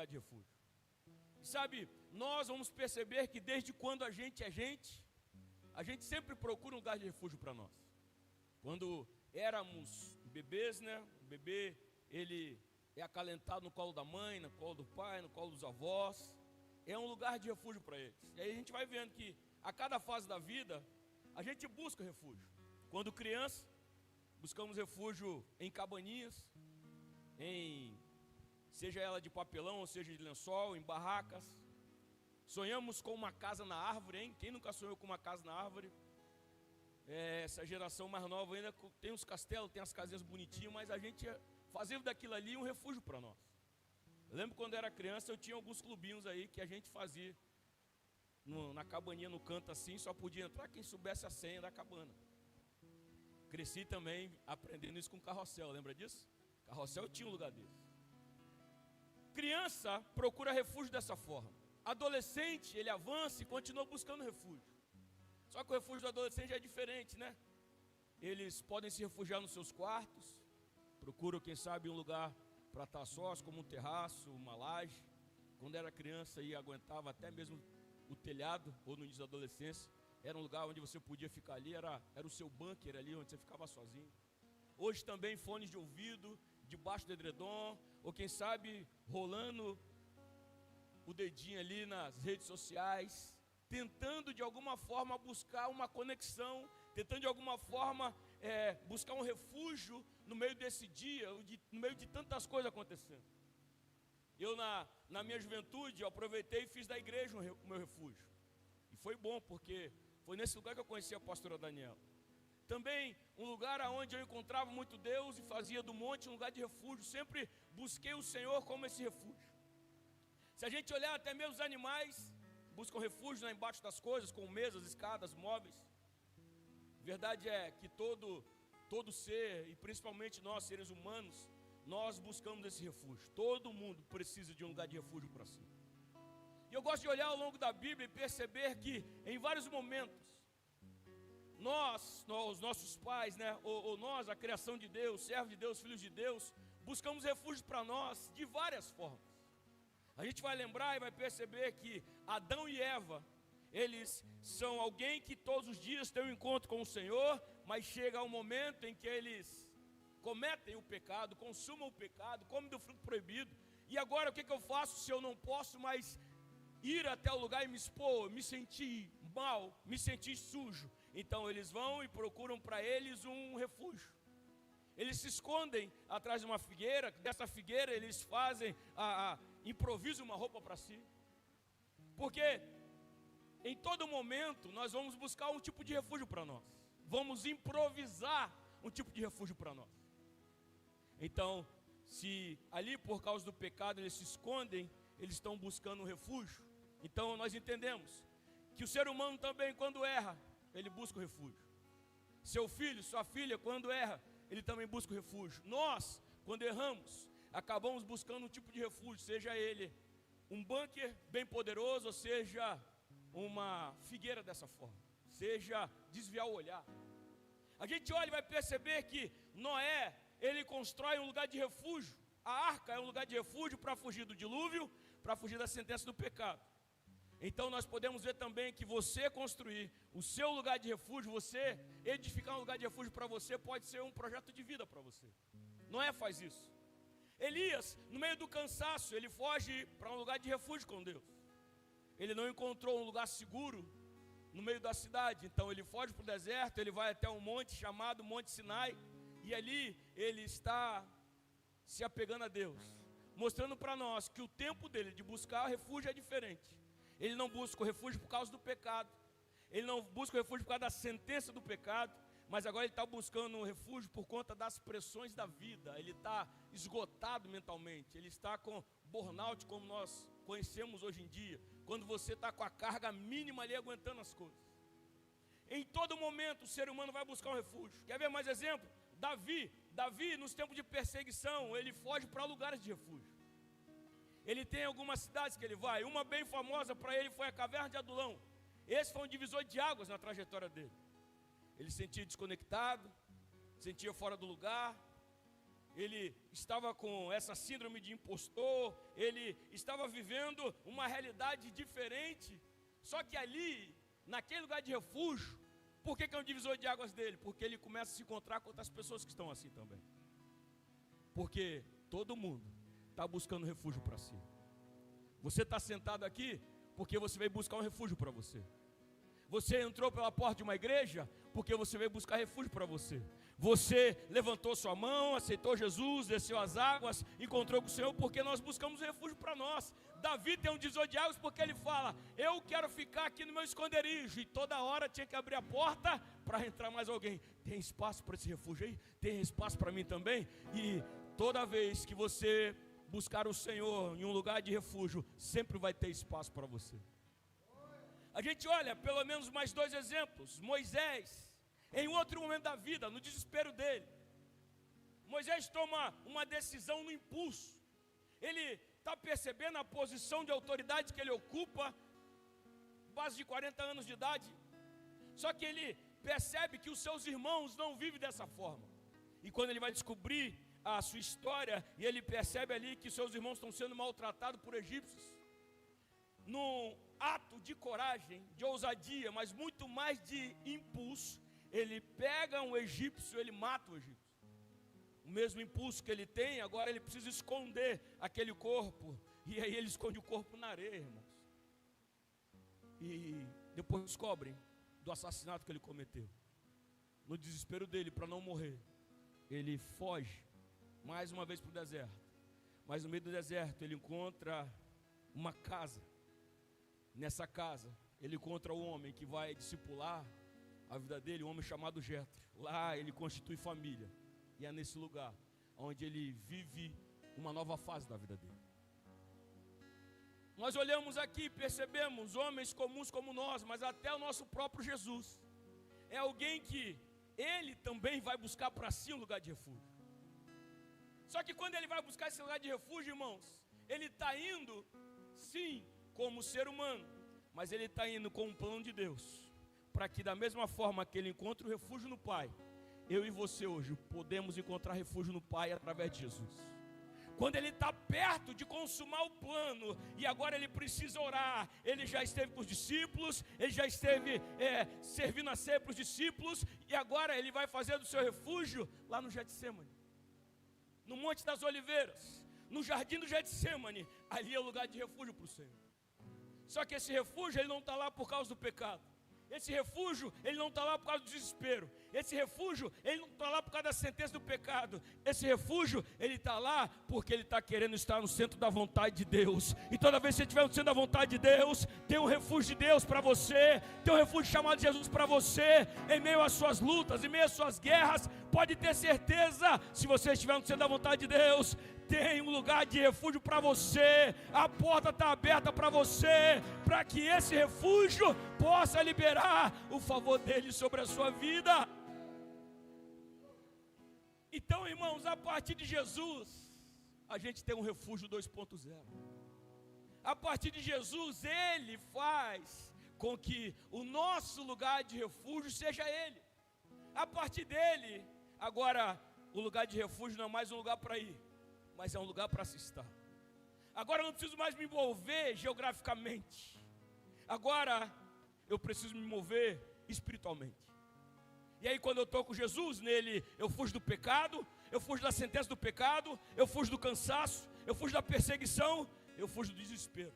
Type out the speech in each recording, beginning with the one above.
lugar de refúgio. E sabe, nós vamos perceber que desde quando a gente é gente, a gente sempre procura um lugar de refúgio para nós. Quando éramos bebês, né? O bebê, ele é acalentado no colo da mãe, no colo do pai, no colo dos avós. É um lugar de refúgio para eles. E aí a gente vai vendo que a cada fase da vida, a gente busca refúgio. Quando criança, buscamos refúgio em cabaninhas, seja ela de papelão ou seja de lençol, em barracas. Sonhamos com uma casa na árvore, hein? Quem nunca sonhou com uma casa na árvore? Essa geração mais nova ainda tem os castelos, tem as casinhas bonitinhas, mas a gente fazia daquilo ali um refúgio para nós. Eu lembro quando eu era criança, eu tinha alguns clubinhos aí que a gente fazia na cabaninha, no canto assim, só podia entrar quem soubesse a senha da cabana. Cresci também aprendendo isso com carrossel, lembra disso? Carrossel tinha um lugar desse. Criança procura refúgio dessa forma. Adolescente, ele avança e continua buscando refúgio. Só que o refúgio do adolescente é diferente, né? Eles podem se refugiar nos seus quartos, procuram, quem sabe, um lugar para estar sós, como um terraço, uma laje. Quando era criança e aguentava até mesmo o telhado, ou no início da adolescência, era um lugar onde você podia ficar ali, era o seu bunker ali, onde você ficava sozinho. Hoje também fones de ouvido, debaixo do edredom, ou quem sabe rolando o dedinho ali nas redes sociais, tentando de alguma forma buscar uma conexão, tentando de alguma forma buscar um refúgio no meio desse dia, no meio de tantas coisas acontecendo. Eu na minha juventude, eu aproveitei e fiz da igreja o meu refúgio. E foi bom, porque foi nesse lugar que eu conheci a pastora Daniela. Também um lugar onde eu encontrava muito Deus e fazia do monte um lugar de refúgio. Sempre busquei o Senhor como esse refúgio. Se a gente olhar, até mesmo os animais buscam refúgio lá embaixo das coisas, com mesas, escadas, móveis. Verdade é que todo ser, e principalmente nós, seres humanos, nós buscamos esse refúgio. Todo mundo precisa de um lugar de refúgio para si. E eu gosto de olhar ao longo da Bíblia e perceber que em vários momentos, os nossos pais, né, ou nós, a criação de Deus, servos de Deus, filhos de Deus, buscamos refúgio para nós de várias formas. A gente vai lembrar e vai perceber que Adão e Eva, eles são alguém que todos os dias tem um encontro com o Senhor, mas chega um momento em que eles cometem o pecado, consumam o pecado, comem do fruto proibido. E agora o que eu faço se eu não posso mais ir até o lugar e me expor, me sentir mal, me sentir sujo? Então eles vão e procuram para eles um refúgio. Eles se escondem atrás de uma figueira. Dessa figueira eles fazem, improvisam uma roupa para si. Porque em todo momento nós vamos buscar um tipo de refúgio para nós. Vamos improvisar um tipo de refúgio para nós. Então, se ali por causa do pecado eles se escondem, eles estão buscando um refúgio. Então nós entendemos que o ser humano também, quando erra, ele busca o refúgio. Seu filho, sua filha, quando erra, ele também busca o refúgio. Nós, quando erramos, acabamos buscando um tipo de refúgio, seja ele um bunker bem poderoso, ou seja uma figueira dessa forma, seja desviar o olhar. A gente olha e vai perceber que Noé, ele constrói um lugar de refúgio. A arca é um lugar de refúgio para fugir do dilúvio, para fugir da sentença do pecado. Então nós podemos ver também que você construir o seu lugar de refúgio, você edificar um lugar de refúgio para você, pode ser um projeto de vida para você. Noé faz isso. Elias, no meio do cansaço, ele foge para um lugar de refúgio com Deus. Ele não encontrou um lugar seguro no meio da cidade, então ele foge para o deserto, ele vai até um monte chamado Monte Sinai, e ali ele está se apegando a Deus, mostrando para nós que o tempo dele de buscar refúgio é diferente. Ele não busca o refúgio por causa do pecado, ele não busca o refúgio por causa da sentença do pecado, mas agora ele está buscando um refúgio por conta das pressões da vida. Ele está esgotado mentalmente, ele está com burnout, como nós conhecemos hoje em dia, quando você está com a carga mínima ali aguentando as coisas. Em todo momento o ser humano vai buscar um refúgio. Quer ver mais exemplo? Davi, nos tempos de perseguição, ele foge para lugares de refúgio. Ele tem algumas cidades que ele vai. Uma bem famosa para ele foi a Caverna de Adulão. Esse foi um divisor de águas na trajetória dele. Ele se sentia desconectado, se sentia fora do lugar. ele estava com essa síndrome de impostor, ele estava vivendo uma realidade diferente. Só que ali, naquele lugar de refúgio, por que é um divisor de águas dele? Porque ele começa a se encontrar com outras pessoas que estão assim também. Porque todo mundo está buscando refúgio para si. Você está sentado aqui porque você veio buscar um refúgio para você. Você entrou pela porta de uma igreja porque você veio buscar refúgio para você. Você levantou sua mão, aceitou Jesus, desceu as águas, encontrou com o Senhor porque nós buscamos refúgio para nós. Davi tem um divisor de águas porque ele fala: eu quero ficar aqui no meu esconderijo. E toda hora tinha que abrir a porta para entrar mais alguém. Tem espaço para esse refúgio aí? Tem espaço para mim também? E toda vez que você buscar o Senhor em um lugar de refúgio, sempre vai ter espaço para você. A gente olha pelo menos mais 2 exemplos. Moisés, em outro momento da vida, no desespero dele, Moisés toma uma decisão no impulso. Ele está percebendo a posição de autoridade que ele ocupa, base de 40 anos de idade. Só que ele percebe que os seus irmãos não vivem dessa forma. E quando ele vai descobrir a sua história, e ele percebe ali que seus irmãos estão sendo maltratados por egípcios, num ato de coragem, de ousadia, mas muito mais de impulso, ele pega um egípcio, ele mata o egípcio. O mesmo impulso que ele tem, agora ele precisa esconder aquele corpo, e aí ele esconde o corpo na areia, irmãos. E depois descobrem do assassinato que ele cometeu. No desespero dele, para não morrer, ele foge mais uma vez para o deserto. Mas no meio do deserto ele encontra uma casa. Nessa casa ele encontra o homem que vai discipular a vida dele, um homem chamado Jetro. Lá ele constitui família. E é nesse lugar onde ele vive uma nova fase da vida dele. Nós olhamos aqui e percebemos homens comuns como nós, mas até o nosso próprio Jesus é alguém que ele também vai buscar para si um lugar de refúgio. Só que quando ele vai buscar esse lugar de refúgio, irmãos, ele está indo, sim, como ser humano, mas ele está indo com um plano de Deus, para que da mesma forma que ele encontra o refúgio no Pai, eu e você hoje podemos encontrar refúgio no Pai através de Jesus. Quando ele está perto de consumar o plano, e agora ele precisa orar, ele já esteve com os discípulos, ele já esteve servindo a ceia para os discípulos, e agora ele vai fazer do seu refúgio lá no Getsemane, no Monte das Oliveiras, no jardim do Getsemane. Ali é o lugar de refúgio para o Senhor. Só que esse refúgio ele não está lá por causa do pecado. Esse refúgio, ele não está lá por causa do desespero. Esse refúgio, ele não está lá por causa da sentença do pecado. Esse refúgio, ele está lá porque ele está querendo estar no centro da vontade de Deus. E toda vez que você estiver no centro da vontade de Deus, tem um refúgio de Deus para você, tem um refúgio chamado Jesus para você. Em meio às suas lutas, em meio às suas guerras, pode ter certeza, se você estiver no centro da vontade de Deus, tem um lugar de refúgio para você. A porta está aberta para você, para que esse refúgio possa liberar o favor dele sobre a sua vida. Então, irmãos, a partir de Jesus, a gente tem um refúgio 2.0. A partir de Jesus, ele faz com que o nosso lugar de refúgio seja ele. A partir dele, agora, o lugar de refúgio não é mais um lugar para ir, mas é um lugar para se estar. Agora eu não preciso mais me envolver geograficamente. Agora eu preciso me mover espiritualmente. E aí quando eu estou com Jesus, nele eu fujo do pecado, eu fujo da sentença do pecado, eu fujo do cansaço, eu fujo da perseguição, eu fujo do desespero.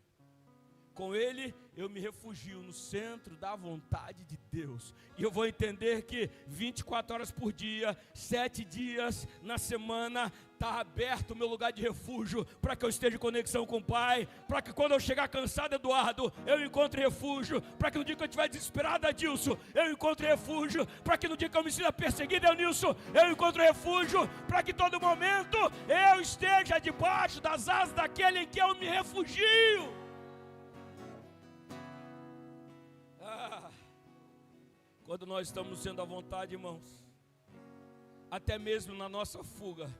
Com ele eu me refugio no centro da vontade de Deus. E eu vou entender que 24 horas por dia, 7 dias na semana, está aberto o meu lugar de refúgio, para que eu esteja em conexão com o Pai, para que quando eu chegar cansado, Eduardo, eu encontre refúgio, para que no dia que eu estiver desesperado, Adilson, eu encontre refúgio, para que no dia que eu me sinta perseguido, Eunilson, eu encontre refúgio, para que todo momento eu esteja debaixo das asas daquele em que eu me refugio. Quando nós estamos sendo à vontade, irmãos, até mesmo na nossa fuga,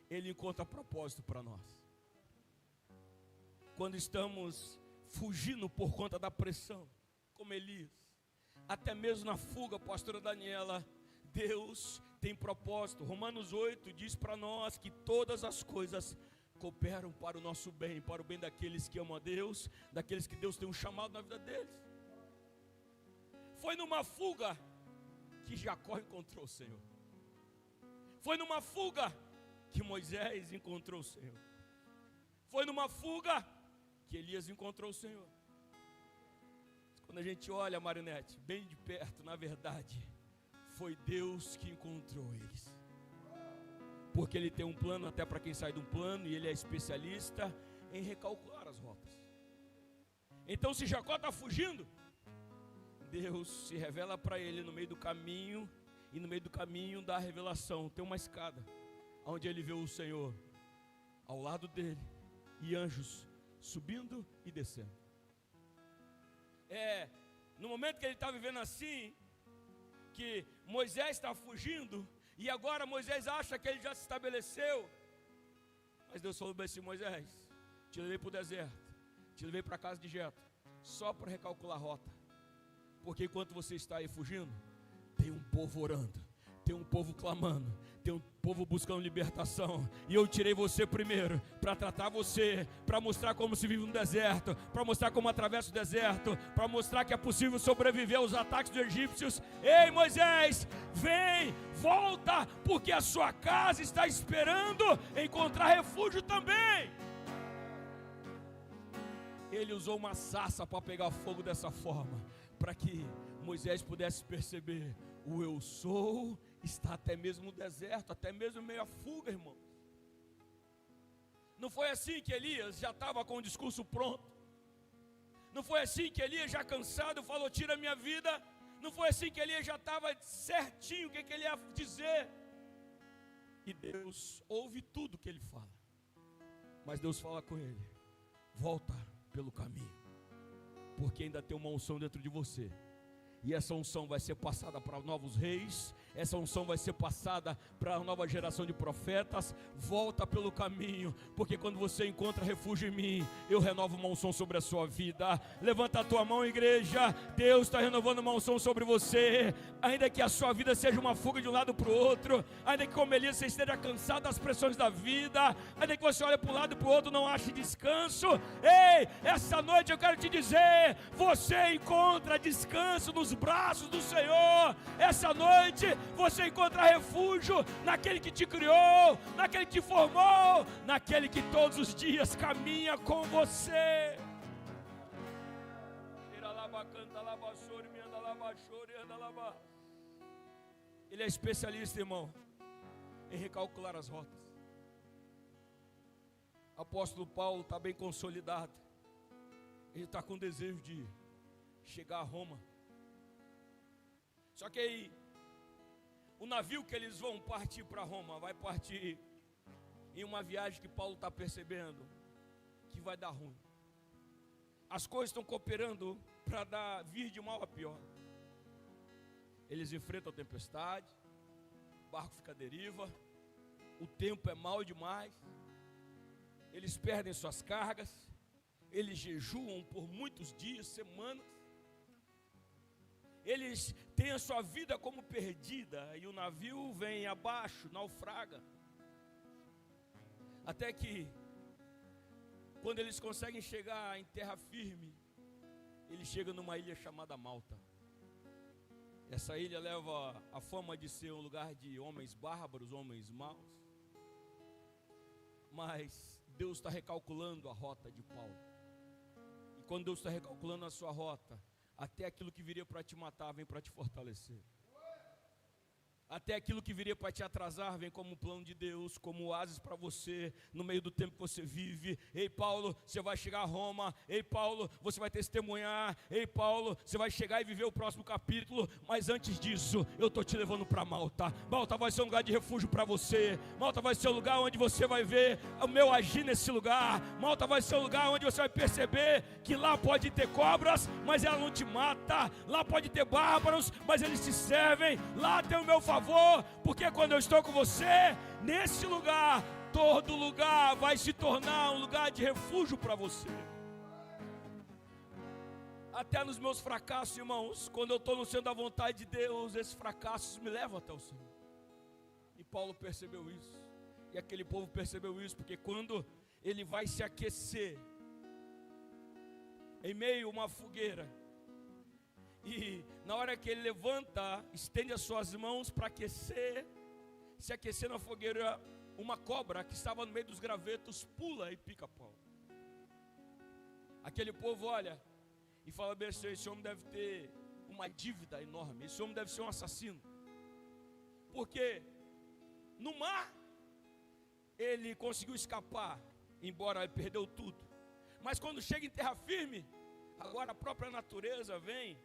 ele encontra propósito para nós. Quando estamos fugindo por conta da pressão, como Elias, até mesmo na fuga, pastora Daniela, Deus tem propósito. Romanos 8 diz para nós que todas as coisas cooperam para o nosso bem, para o bem daqueles que amam a Deus, daqueles que Deus tem um chamado na vida deles. Foi numa fuga que Jacó encontrou o Senhor. Foi numa fuga que Moisés encontrou o Senhor. Foi numa fuga que Elias encontrou o Senhor. Quando a gente olha, Marinete, bem de perto, na verdade, foi Deus que encontrou eles. Porque Ele tem um plano até para quem sai de um plano, e Ele é especialista em recalcular as rotas. Então, se Jacó está fugindo, Deus se revela para ele no meio do caminho, e no meio do caminho da revelação tem uma escada, onde ele vê o Senhor ao lado dele, e anjos subindo e descendo. No momento que ele está vivendo assim, que Moisés está fugindo, e agora Moisés acha que ele já se estabeleceu, mas Deus falou bem assim: Moisés, te levei para o deserto, te levei para a casa de Jetro, só para recalcular a rota, porque enquanto você está aí fugindo, tem um povo orando, tem um povo clamando, tem um povo buscando libertação, e eu tirei você primeiro, para tratar você, para mostrar como se vive no deserto, para mostrar como atravessa o deserto, para mostrar que é possível sobreviver aos ataques dos egípcios. Ei, Moisés, vem, volta, porque a sua casa está esperando encontrar refúgio também. Ele usou uma sarça para pegar fogo dessa forma, para que Moisés pudesse perceber: o eu sou está até mesmo no deserto, até mesmo meio a fuga, irmão. Não foi assim que Elias já estava com o discurso pronto. Não foi assim que Elias, já cansado, falou: tira a minha vida. Não foi assim que Elias já estava certinho o que ele ia dizer. E Deus ouve tudo que ele fala, mas Deus fala com ele: volta pelo caminho, porque ainda tem uma unção dentro de você. E essa unção vai ser passada para novos reis, essa unção vai ser passada para a nova geração de profetas. Volta pelo caminho, porque quando você encontra refúgio em mim, eu renovo uma unção sobre a sua vida. Levanta a tua mão, igreja. Deus está renovando uma unção sobre você. Ainda que a sua vida seja uma fuga de um lado para o outro, ainda que como Elias você esteja cansado das pressões da vida, ainda que você olhe para um lado e para o outro, não ache descanso. Ei, essa noite eu quero te dizer: você encontra descanso nos braços do Senhor. Essa noite você encontra refúgio naquele que te criou, naquele que te formou, naquele que todos os dias caminha com você. Ele é especialista, irmão, em recalcular as rotas. O apóstolo Paulo está bem consolidado. Ele está com desejo de chegar a Roma. Só que aí, o navio que eles vão partir para Roma, vai partir em uma viagem que Paulo está percebendo que vai dar ruim. As coisas estão cooperando para vir de mal a pior. Eles enfrentam a tempestade, o barco fica à deriva, o tempo é mau demais, eles perdem suas cargas, eles jejuam por muitos dias, semanas. Eles têm a sua vida como perdida, e o navio vem abaixo, naufraga. Até que, quando eles conseguem chegar em terra firme, eles chegam numa ilha chamada Malta. Essa ilha leva a fama de ser um lugar de homens bárbaros, homens maus. Mas Deus está recalculando a rota de Paulo. E quando Deus está recalculando a sua rota, até aquilo que viria para te matar vem para te fortalecer. Até aquilo que viria para te atrasar vem como plano de Deus, como oásis para você, no meio do tempo que você vive. Ei, Paulo, você vai chegar a Roma. Ei, Paulo, você vai testemunhar. Ei, Paulo, você vai chegar e viver o próximo capítulo. Mas antes disso, eu estou te levando para Malta. Malta vai ser um lugar de refúgio para você. Malta vai ser um lugar onde você vai ver o meu agir nesse lugar. Malta vai ser um lugar onde você vai perceber que lá pode ter cobras, mas ela não te mata. Lá pode ter bárbaros, mas eles te servem. Lá tem o meu favor. Porque quando eu estou com você, nesse lugar, todo lugar vai se tornar um lugar de refúgio para você. Até nos meus fracassos, irmãos, quando eu estou no centro da vontade de Deus, esses fracassos me levam até o Senhor. Paulo percebeu isso. E aquele povo percebeu isso, porque quando ele vai se aquecer em meio a uma fogueira, e na hora que ele levanta, estende as suas mãos para aquecer, se aquecer na fogueira, uma cobra que estava no meio dos gravetos pula e pica Paulo. Aquele povo olha e fala bem assim: esse homem deve ter uma dívida enorme, esse homem deve ser um assassino. Porque no mar ele conseguiu escapar, embora ele perdeu tudo. Mas quando chega em terra firme, agora a própria natureza vem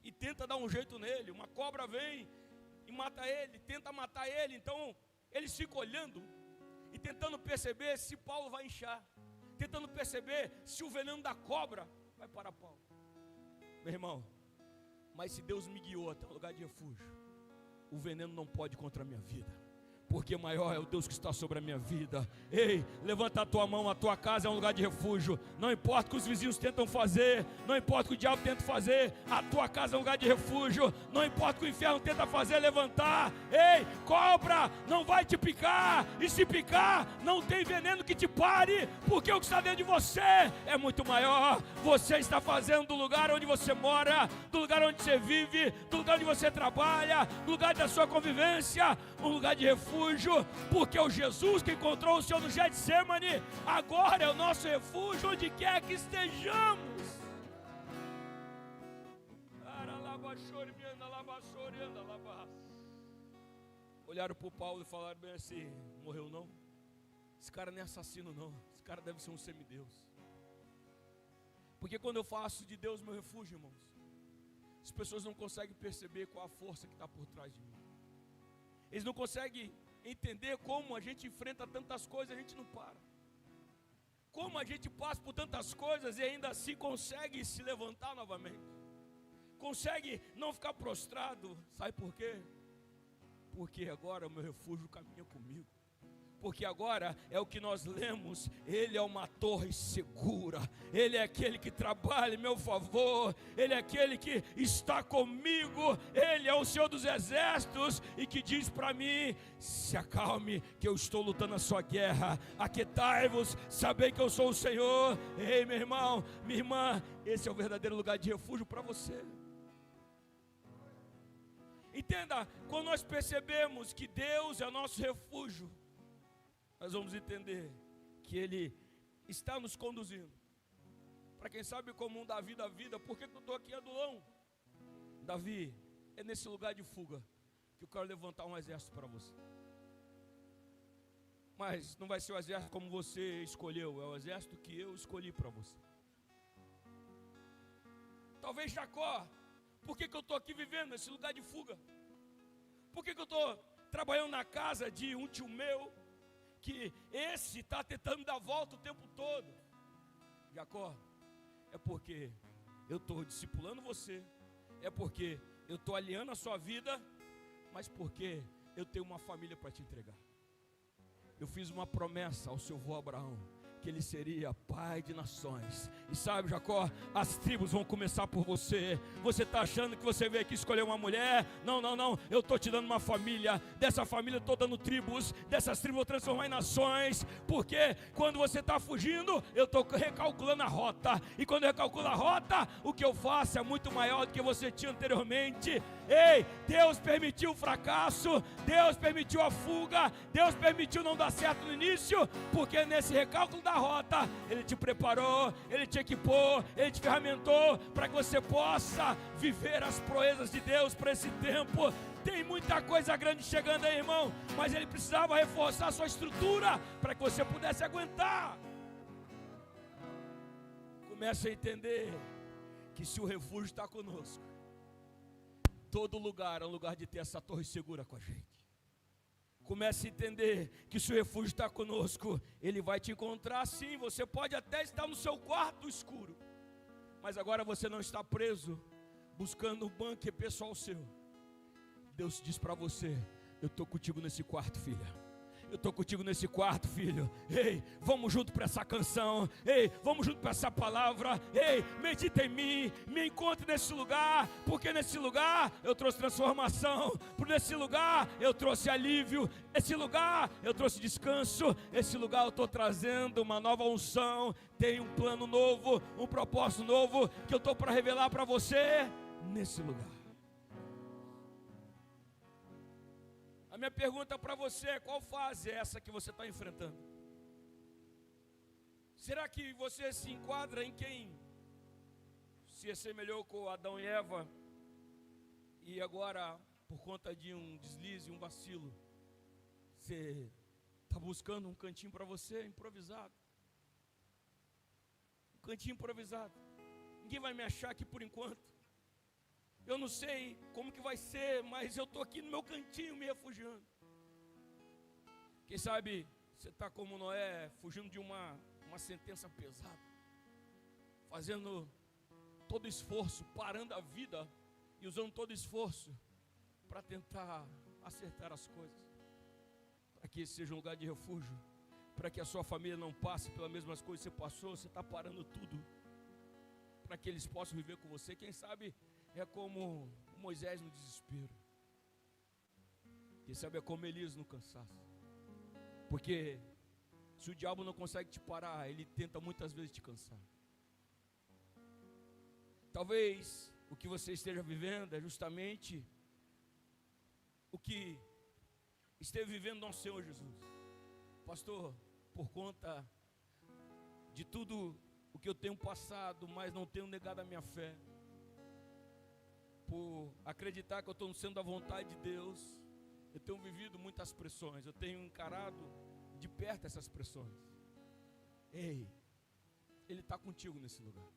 e tenta dar um jeito nele. Uma cobra vem e mata ele, tenta matar ele. Então eles ficam olhando e tentando perceber se Paulo vai inchar, tentando perceber se o veneno da cobra vai parar Paulo. Meu irmão, mas se Deus me guiou até um lugar de refúgio, o veneno não pode contra a minha vida, porque maior é o Deus que está sobre a minha vida. Ei, levanta a tua mão, a tua casa é um lugar de refúgio. Não importa o que os vizinhos tentam fazer, não importa o que o diabo tenta fazer, a tua casa é um lugar de refúgio. Não importa o que o inferno tenta fazer, levantar. Ei, cobra não vai te picar, e se picar, não tem veneno que te pare, porque o que está dentro de você é muito maior. Você está fazendo do lugar onde você mora, do lugar onde você vive, do lugar onde você trabalha, do lugar da sua convivência, um lugar de refúgio. Porque o Jesus que encontrou o Senhor no Getsemane, agora é o nosso refúgio onde quer que estejamos. Olharam para o Paulo e falaram bem assim: morreu não? Esse cara não é assassino não, esse cara deve ser um semideus. Porque quando eu faço de Deus meu refúgio, irmãos, as pessoas não conseguem perceber qual a força que está por trás de mim. Eles não conseguem entender como a gente enfrenta tantas coisas e a gente não para. Como a gente passa por tantas coisas e ainda assim consegue se levantar novamente. Consegue não ficar prostrado. Sabe por quê? Porque agora o meu refúgio caminha comigo. Porque agora é o que nós lemos: Ele é uma torre segura, Ele é aquele que trabalha em meu favor, Ele é aquele que está comigo, Ele é o Senhor dos exércitos e que diz para mim: se acalme que eu estou lutando a sua guerra, aquietai-vos, sabei que eu sou o Senhor. Ei, meu irmão, minha irmã, esse é o verdadeiro lugar de refúgio para você. Entenda, quando nós percebemos que Deus é o nosso refúgio, nós vamos entender que Ele está nos conduzindo. Para quem sabe como um Davi da vida, por que eu estou aqui, Adulão? Davi, é nesse lugar de fuga que eu quero levantar um exército para você. Mas não vai ser o exército como você escolheu, é o exército que eu escolhi para você. Talvez Jacó, por que eu estou aqui vivendo nesse lugar de fuga? Por que eu estou trabalhando na casa de um tio meu, que esse está tentando dar volta o tempo todo? Jacó, é porque eu estou discipulando você, é porque eu estou alinhando a sua vida, mas porque eu tenho uma família para te entregar. Eu fiz uma promessa ao seu avô Abraão, que ele seria pai de nações. E sabe, Jacó, as tribos vão começar por você. Você está achando que você veio aqui escolher uma mulher? Não, não, não, eu estou te dando uma família. Dessa família eu estou dando tribos. Dessas tribos eu vou transformar em nações. Porque quando você está fugindo, eu estou recalculando a rota. E quando eu recalculo a rota, o que eu faço é muito maior do que você tinha anteriormente. Ei, Deus permitiu o fracasso, Deus permitiu a fuga, Deus permitiu não dar certo no início, porque nesse recálculo da rota, Ele te preparou, Ele te equipou, Ele te ferramentou para que você possa viver as proezas de Deus para esse tempo. Tem muita coisa grande chegando aí, irmão, mas Ele precisava reforçar a sua estrutura para que você pudesse aguentar. Comece a entender que se o refúgio está conosco, todo lugar é um lugar de ter essa torre segura com a gente. Comece a entender que se o refúgio está conosco, Ele vai te encontrar sim. Você pode até estar no seu quarto escuro, mas agora você não está preso, buscando um bunker pessoal seu. Deus diz para você: eu estou contigo nesse quarto, filha. Eu estou contigo nesse quarto, filho. Ei, vamos junto para essa canção. Ei, vamos junto para essa palavra. Ei, medita em mim, me encontre nesse lugar, porque nesse lugar eu trouxe transformação, por nesse lugar eu trouxe alívio, esse lugar eu trouxe descanso, esse lugar eu estou trazendo uma nova unção, tem um plano novo, um propósito novo, que eu estou para revelar para você nesse lugar. A minha pergunta para você é: qual fase é essa que você está enfrentando? Será que você se enquadra em quem se assemelhou com Adão e Eva e agora, por conta de um deslize, um vacilo, você está buscando um cantinho para você, improvisado? Um cantinho improvisado. Ninguém vai me achar aqui por enquanto. Eu não sei como que vai ser, mas eu estou aqui no meu cantinho me refugiando. Quem sabe você está como Noé, fugindo de uma sentença pesada, fazendo todo esforço, parando a vida e usando todo esforço para tentar acertar as coisas, para que esse seja um lugar de refúgio, para que a sua família não passe pelas mesmas coisas que você passou. Você está parando tudo para que eles possam viver com você. Quem sabe é como Moisés no desespero. Quem sabe é como Elias no cansaço. Porque se o diabo não consegue te parar, ele tenta muitas vezes te cansar. Talvez o que você esteja vivendo é justamente o que esteve vivendo nosso Senhor Jesus. Pastor, por conta de tudo o que eu tenho passado, mas não tenho negado a minha fé, por acreditar que eu estou no centro da vontade de Deus, eu tenho vivido muitas pressões, eu tenho encarado de perto essas pressões. Ei, Ele está contigo nesse lugar.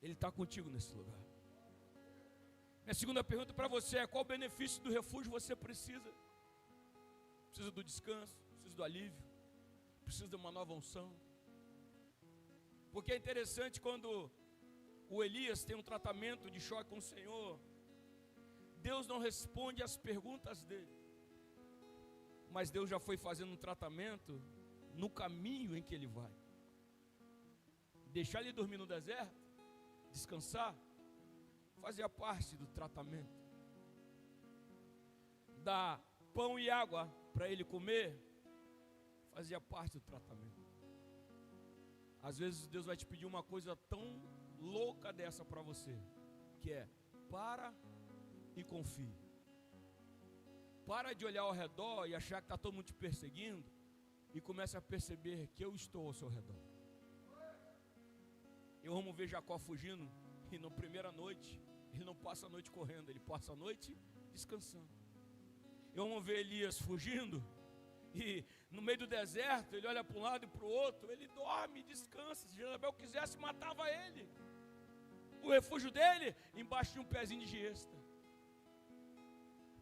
Ele está contigo nesse lugar. Minha segunda pergunta para você é: qual benefício do refúgio você precisa? Precisa do descanso, precisa do alívio, precisa de uma nova unção. Porque é interessante quando o Elias tem um tratamento de choque com o Senhor, Deus não responde às perguntas dele, mas Deus já foi fazendo um tratamento no caminho em que ele vai. Deixar ele dormir no deserto, descansar, fazia parte do tratamento. Dar pão e água para ele comer, fazia parte do tratamento. Às vezes Deus vai te pedir uma coisa tão louca dessa para você, que é: para e confie. Para de olhar ao redor e achar que está todo mundo te perseguindo, e comece a perceber que eu estou ao seu redor. Eu amo ver Jacó fugindo, e na primeira noite ele não passa a noite correndo, ele passa a noite descansando. Eu amo ver Elias fugindo, e no meio do deserto ele olha para um lado e para o outro, ele dorme, descansa. Se Jezabel quisesse, matava ele. O refúgio dele embaixo de um pezinho de giesta.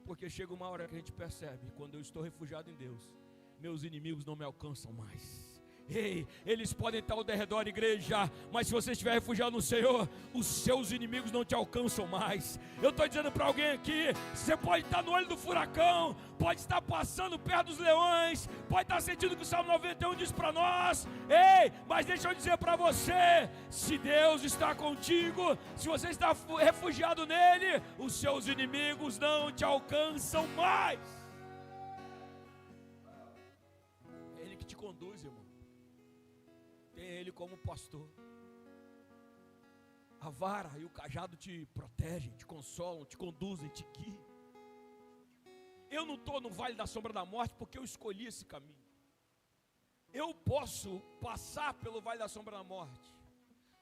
Porque chega uma hora que a gente percebe: quando eu estou refugiado em Deus, meus inimigos não me alcançam mais. Ei, eles podem estar ao redor da igreja, mas se você estiver refugiado no Senhor, os seus inimigos não te alcançam mais. Eu estou dizendo para alguém aqui: você pode estar no olho do furacão, pode estar passando perto dos leões, pode estar sentindo que o Salmo 91 diz para nós. Ei, mas deixa eu dizer para você: se Deus está contigo, se você está refugiado nele, os seus inimigos não te alcançam mais. É Ele que te conduz, irmão. Tem Ele como pastor. A vara e o cajado te protegem, te consolam, te conduzem, te guiam. Eu não estou no vale da sombra da morte porque eu escolhi esse caminho. Eu posso passar pelo vale da sombra da morte,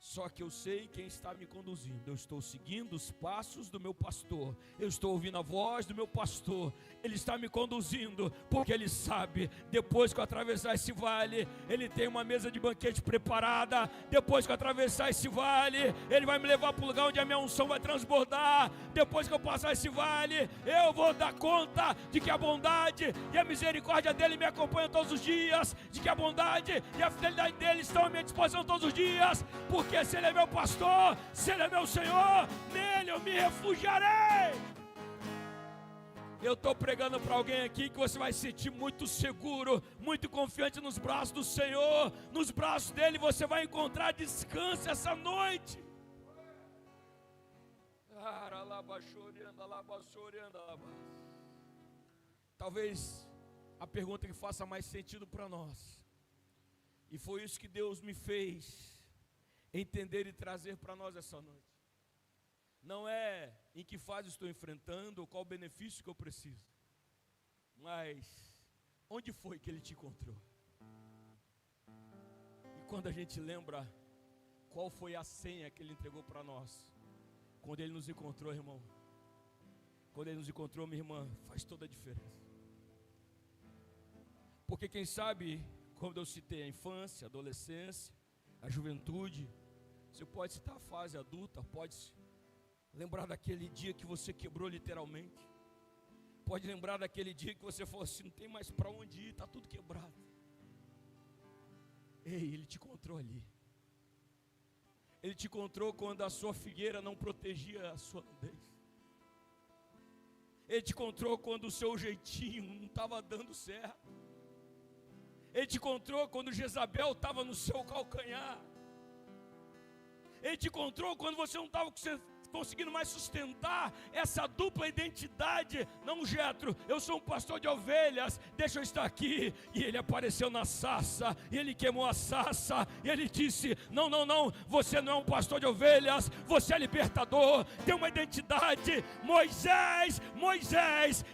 só que eu sei quem está me conduzindo. Eu estou seguindo os passos do meu pastor, eu estou ouvindo a voz do meu pastor. Ele está me conduzindo, porque Ele sabe, depois que eu atravessar esse vale, Ele tem uma mesa de banquete preparada. Depois que eu atravessar esse vale, Ele vai me levar para o lugar onde a minha unção vai transbordar. Depois que eu passar esse vale, eu vou dar conta de que a bondade e a misericórdia dEle me acompanham todos os dias, de que a bondade e a fidelidade dEle estão à minha disposição todos os dias. Porque se Ele é meu pastor, se Ele é meu Senhor, nele eu me refugiarei. Eu estou pregando para alguém aqui que você vai se sentir muito seguro, muito confiante nos braços do Senhor. Nos braços dele você vai encontrar descanso essa noite. Talvez a pergunta que faça mais sentido para nós, e foi isso que Deus me fez entender e trazer para nós essa noite, não é em que fase estou enfrentando ou qual benefício que eu preciso, mas onde foi que Ele te encontrou. E quando a gente lembra qual foi a senha que Ele entregou para nós, quando Ele nos encontrou, irmão, quando Ele nos encontrou, minha irmã, faz toda a diferença. Porque quem sabe, como eu citei, a infância, a adolescência, a juventude, você pode citar a fase adulta, pode lembrar daquele dia que você quebrou literalmente, pode lembrar daquele dia que você falou assim, não tem mais para onde ir, está tudo quebrado. Ei, Ele te encontrou ali. Ele te encontrou quando a sua figueira não protegia a sua nudez. Ele te encontrou quando o seu jeitinho não estava dando certo. Ele te encontrou quando Jezabel estava no seu calcanhar. Ele te encontrou quando você não estava conseguindo mais sustentar essa dupla identidade. Não, Jetro, eu sou um pastor de ovelhas, deixa eu estar aqui. E ele apareceu na sarça, e ele queimou a sarça, e ele disse, não, você não é um pastor de ovelhas, você é libertador, tem uma identidade. Moisés,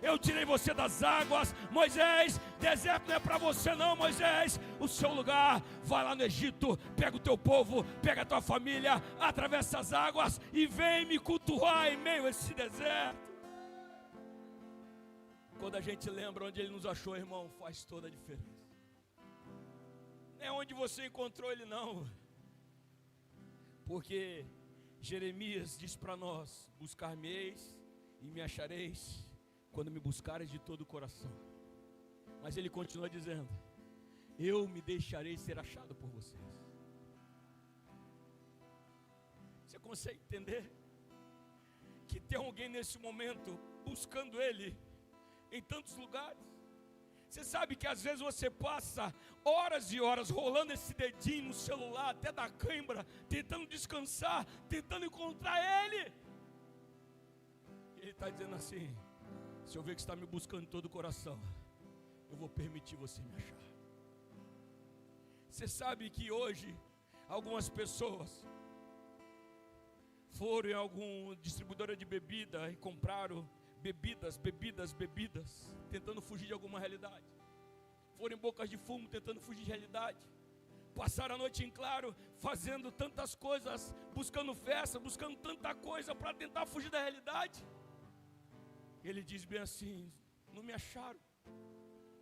eu tirei você das águas. Moisés, deserto não é para você não, Moisés. O seu lugar, vai lá no Egito, pega o teu povo, pega a tua família, atravessa as águas e vem me cultuar em meio a esse deserto. Quando a gente lembra onde Ele nos achou, irmão, faz toda a diferença. Não é onde você encontrou Ele não, porque Jeremias diz para nós, buscar-me-eis e me achareis quando me buscareis de todo o coração. Mas Ele continua dizendo, eu me deixarei ser achado por vocês. Você consegue entender que tem alguém nesse momento buscando Ele em tantos lugares? Você sabe que às vezes você passa horas e horas rolando esse dedinho no celular até da cãibra, tentando descansar, tentando encontrar Ele. E Ele está dizendo assim, se eu ver que está me buscando de todo o coração, eu vou permitir você me achar. Você sabe que hoje algumas pessoas foram em alguma distribuidora de bebida e compraram bebidas, tentando fugir de alguma realidade. Foram em bocas de fumo tentando fugir de realidade. Passaram a noite em claro, fazendo tantas coisas, buscando festa, buscando tanta coisa para tentar fugir da realidade. Ele diz bem assim, não me acharam.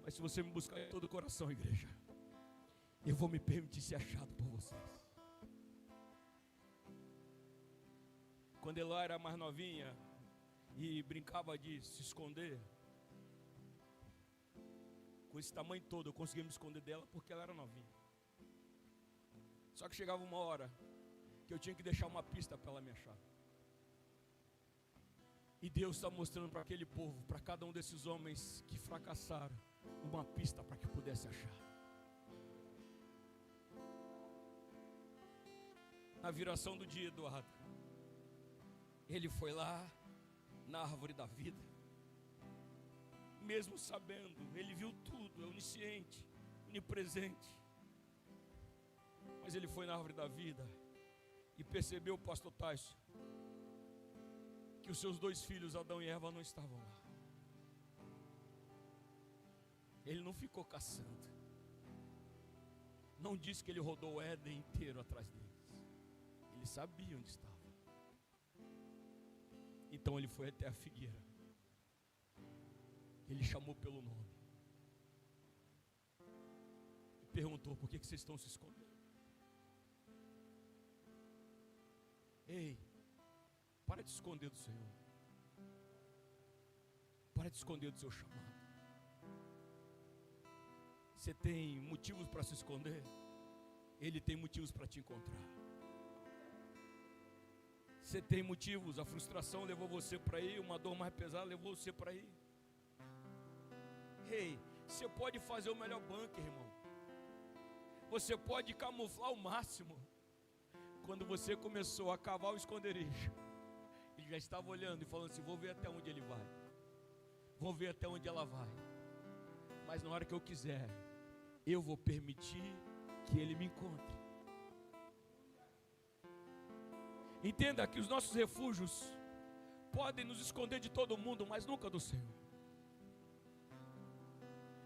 Mas se você me buscar em todo o coração, igreja, eu vou me permitir ser achado por vocês. Quando Eló era mais novinha e brincava de se esconder, com esse tamanho todo eu conseguia me esconder dela porque ela era novinha. Só que chegava uma hora que eu tinha que deixar uma pista para ela me achar. E Deus está mostrando para aquele povo, para cada um desses homens que fracassaram, uma pista para que pudesse achar. Na viração do dia, Eduardo, ele foi lá na árvore da vida, mesmo sabendo, ele viu tudo, é onisciente, onipresente, mas ele foi na árvore da vida e percebeu, pastor Tyson, que os seus dois filhos, Adão e Eva, não estavam lá. Ele não ficou caçando, não disse que ele rodou o Éden inteiro atrás deles. Ele sabia onde estava. Então ele foi até a figueira. Ele chamou pelo nome e perguntou, por que vocês estão se escondendo? Ei, para de esconder do Senhor. Para de esconder do seu chamado. Você tem motivos para se esconder? Ele tem motivos para te encontrar. Você tem motivos, a frustração levou você para aí, uma dor mais pesada levou você para aí. Ei, você pode fazer o melhor bunker, irmão. Você pode camuflar o máximo. Quando você começou a cavar o esconderijo, ele já estava olhando e falando assim: vou ver até onde ele vai, vou ver até onde ela vai, mas na hora que eu quiser, eu vou permitir que ele me encontre. Entenda que os nossos refúgios podem nos esconder de todo mundo, mas nunca do Senhor.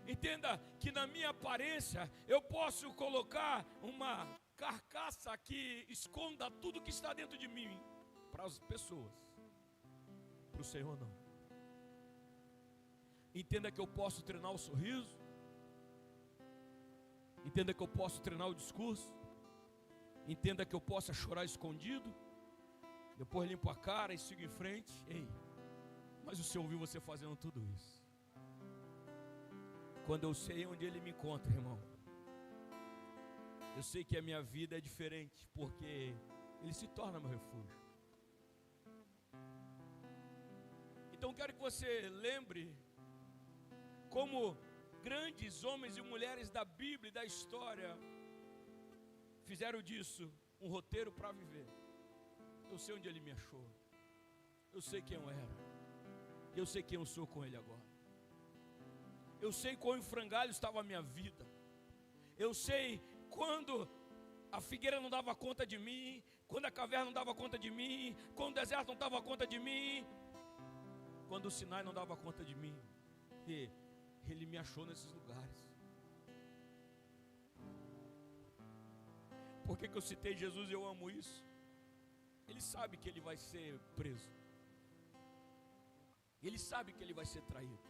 Entenda que na minha aparência eu posso colocar uma carcaça que esconda tudo que está dentro de mim para as pessoas, para o Senhor não. Entenda que eu posso treinar o sorriso. Entenda que eu posso treinar o discurso. Entenda que eu possa chorar escondido, depois limpo a cara e sigo em frente. Ei, mas o Senhor ouviu você fazendo tudo isso. Quando eu sei onde Ele me encontra, irmão, eu sei que a minha vida é diferente, porque Ele se torna meu refúgio. Então quero que você lembre como grandes homens e mulheres da Bíblia e da história fizeram disso um roteiro para viver. Eu sei onde Ele me achou, eu sei quem eu era, eu sei quem eu sou com Ele agora. Eu sei quão em frangalho estava a minha vida. Eu sei quando a figueira não dava conta de mim, quando a caverna não dava conta de mim, quando o deserto não dava conta de mim, quando o Sinai não dava conta de mim. E Ele me achou nesses lugares. Por que eu citei Jesus e eu amo isso? Ele sabe que ele vai ser preso. Ele sabe que ele vai ser traído.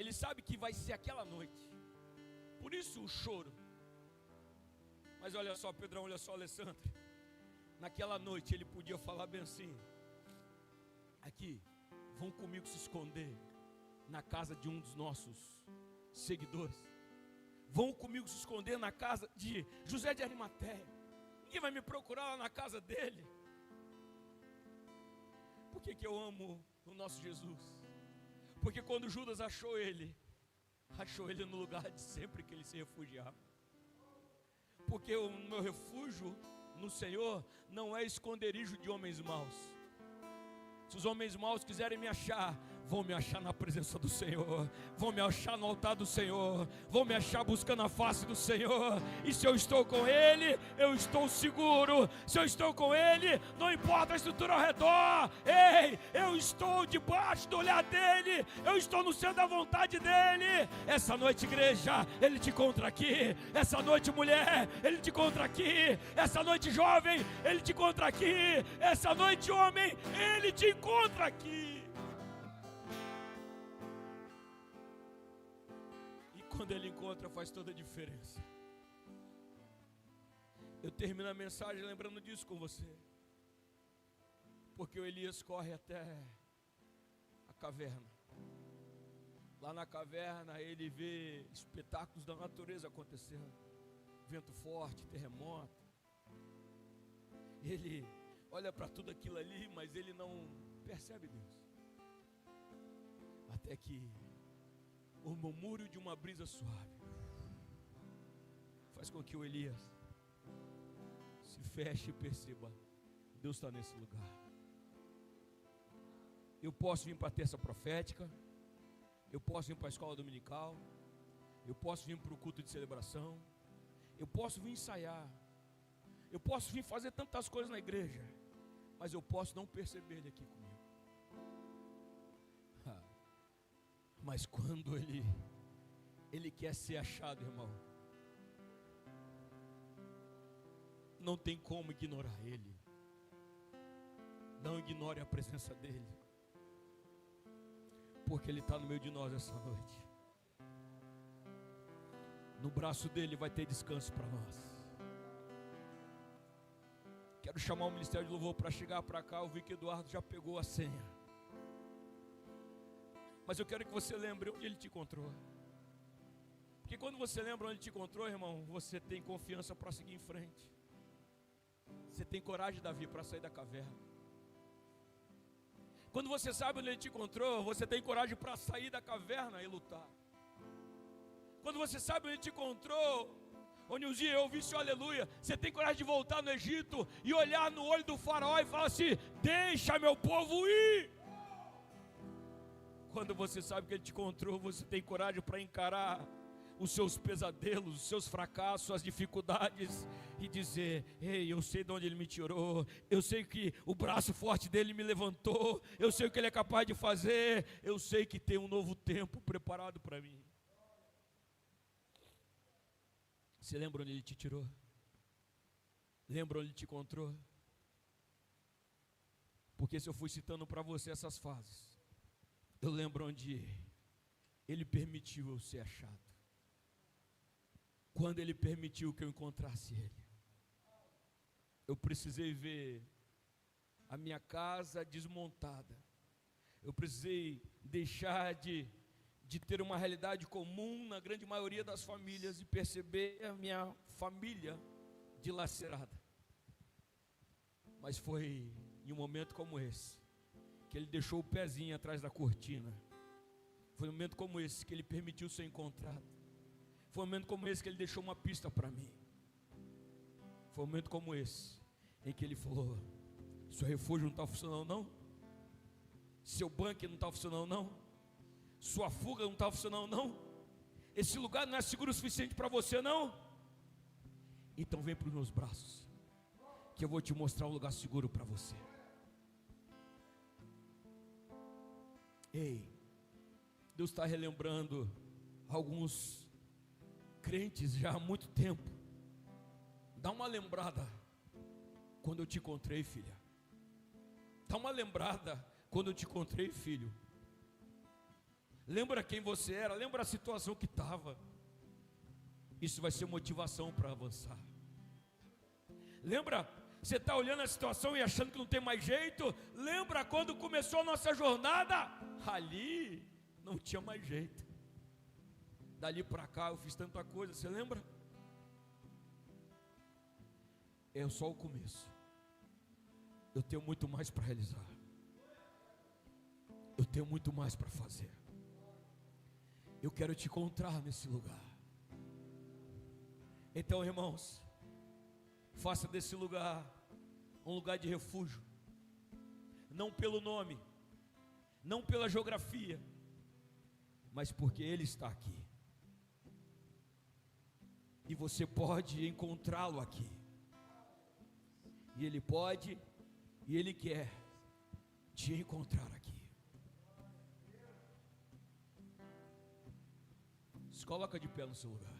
Ele sabe que vai ser aquela noite. Por isso o choro. Mas olha só, Pedrão, olha só, Alessandro. Naquela noite ele podia falar bem assim: aqui, vão comigo se esconder na casa de um dos nossos seguidores. Vão comigo se esconder na casa de José de Arimateia. Ninguém vai me procurar lá na casa dele. Por que eu amo o nosso Jesus? Porque quando Judas achou ele no lugar de sempre que ele se refugiava. Porque o meu refúgio no Senhor não é esconderijo de homens maus. Se os homens maus quiserem me achar, vão me achar na presença do Senhor, vão me achar no altar do Senhor, vão me achar buscando a face do Senhor. E se eu estou com Ele, eu estou seguro. Se eu estou com Ele, não importa a estrutura ao redor. Ei, eu estou debaixo do olhar dEle, eu estou no centro da vontade dEle. Essa noite, igreja, Ele te encontra aqui. Essa noite, mulher, Ele te encontra aqui. Essa noite, jovem, Ele te encontra aqui. Essa noite, homem, Ele te encontra aqui. Quando Ele encontra, faz toda a diferença. Eu termino a mensagem lembrando disso com você. Porque o Elias corre até a caverna. Lá na caverna ele vê espetáculos da natureza acontecendo. Vento forte, terremoto. Ele olha para tudo aquilo ali, mas ele não percebe Deus. Até que o murmúrio de uma brisa suave faz com que o Elias se feche e perceba: Deus está nesse lugar. Eu posso vir para a terça profética, eu posso vir para a escola dominical, eu posso vir para o culto de celebração, eu posso vir ensaiar, eu posso vir fazer tantas coisas na igreja, mas eu posso não perceber Ele aqui comigo. Mas quando ele quer ser achado, irmão, não tem como ignorar Ele. Não ignore a presença dEle, porque Ele está no meio de nós essa noite. No braço dEle vai ter descanso para nós. Quero chamar o Ministério de Louvor para chegar para cá. Eu vi que Eduardo já pegou a senha. Mas eu quero que você lembre onde Ele te encontrou. Porque quando você lembra onde Ele te encontrou, irmão, você tem confiança para seguir em frente. Você tem coragem, Davi, para sair da caverna. Quando você sabe onde Ele te encontrou, você tem coragem para sair da caverna e lutar. Quando você sabe onde Ele te encontrou, onde um dia eu ouvi seu aleluia, você tem coragem de voltar no Egito e olhar no olho do faraó e falar assim: deixa meu povo ir. Quando você sabe que Ele te encontrou, você tem coragem para encarar os seus pesadelos, os seus fracassos, suas dificuldades, e dizer: ei, eu sei de onde Ele me tirou, eu sei que o braço forte dEle me levantou, eu sei o que Ele é capaz de fazer, eu sei que tem um novo tempo preparado para mim. Você lembra onde Ele te tirou? Lembra onde Ele te encontrou? Porque se eu fui citando para você essas fases, eu lembro onde Ele permitiu eu ser achado. Quando Ele permitiu que eu encontrasse Ele, eu precisei ver a minha casa desmontada. Eu precisei deixar de ter uma realidade comum na grande maioria das famílias e perceber a minha família dilacerada. Mas foi em um momento como esse que Ele deixou o pezinho atrás da cortina. Foi um momento como esse que Ele permitiu ser encontrado. Foi um momento como esse que Ele deixou uma pista para mim. Foi um momento como esse em que Ele falou: seu refúgio não está funcionando não? Seu bunker não está funcionando não? Sua fuga não está funcionando não? Esse lugar não é seguro o suficiente para você não? Então vem para os meus braços, que eu vou te mostrar um lugar seguro para você. Ei, Deus está relembrando alguns crentes já há muito tempo. Dá uma lembrada quando eu te encontrei, filha. Dá uma lembrada quando eu te encontrei, filho. Lembra quem você era, lembra a situação que estava. Isso vai ser motivação para avançar. Lembra, você está olhando a situação e achando que não tem mais jeito. Lembra quando começou a nossa jornada? Ali não tinha mais jeito. Dali para cá eu fiz tanta coisa, você lembra? É só o começo. Eu tenho muito mais para realizar. Eu tenho muito mais para fazer. Eu quero te encontrar nesse lugar. Então, irmãos, faça desse lugar um lugar de refúgio. Não pelo nome, não pela geografia, mas porque Ele está aqui. E você pode encontrá-lo aqui. E Ele pode, e Ele quer te encontrar aqui. Se coloca de pé no seu lugar.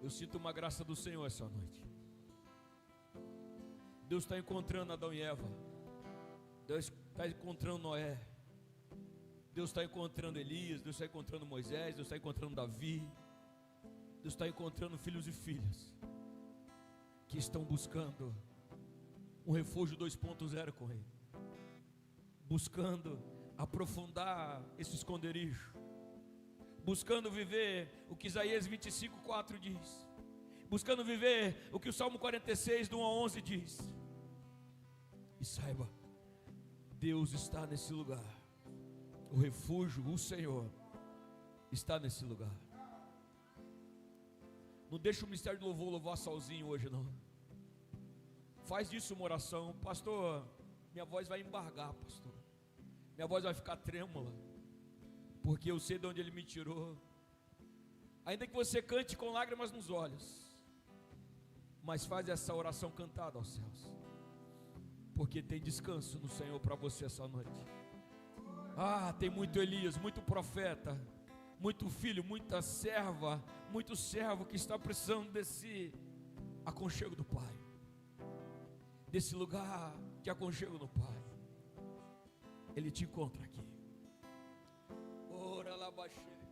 Eu sinto uma graça do Senhor essa noite. Deus está encontrando Adão e Eva. Deus está encontrando Noé. Deus está encontrando Elias. Deus está encontrando Moisés. Deus está encontrando Davi. Deus está encontrando filhos e filhas que estão buscando um refúgio 2.0 com Ele, buscando aprofundar esse esconderijo, buscando viver o que Isaías 25:4 diz, buscando viver o que o Salmo 46 do 1 a 11 diz. E saiba, Deus está nesse lugar. O refúgio, o Senhor está nesse lugar. Não deixa o ministério do louvor louvar sozinho hoje não. Faz disso uma oração. Pastor, minha voz vai embargar, pastor. Minha voz vai ficar trêmula, porque eu sei de onde Ele me tirou. Ainda que você cante com lágrimas nos olhos, mas faz essa oração cantada aos céus, porque tem descanso no Senhor para você essa noite. Tem muito Elias, muito profeta, muito filho, muita serva, muito servo que está precisando desse aconchego do Pai, desse lugar de aconchego do Pai. Ele te encontra aqui. Ora lá baixinho.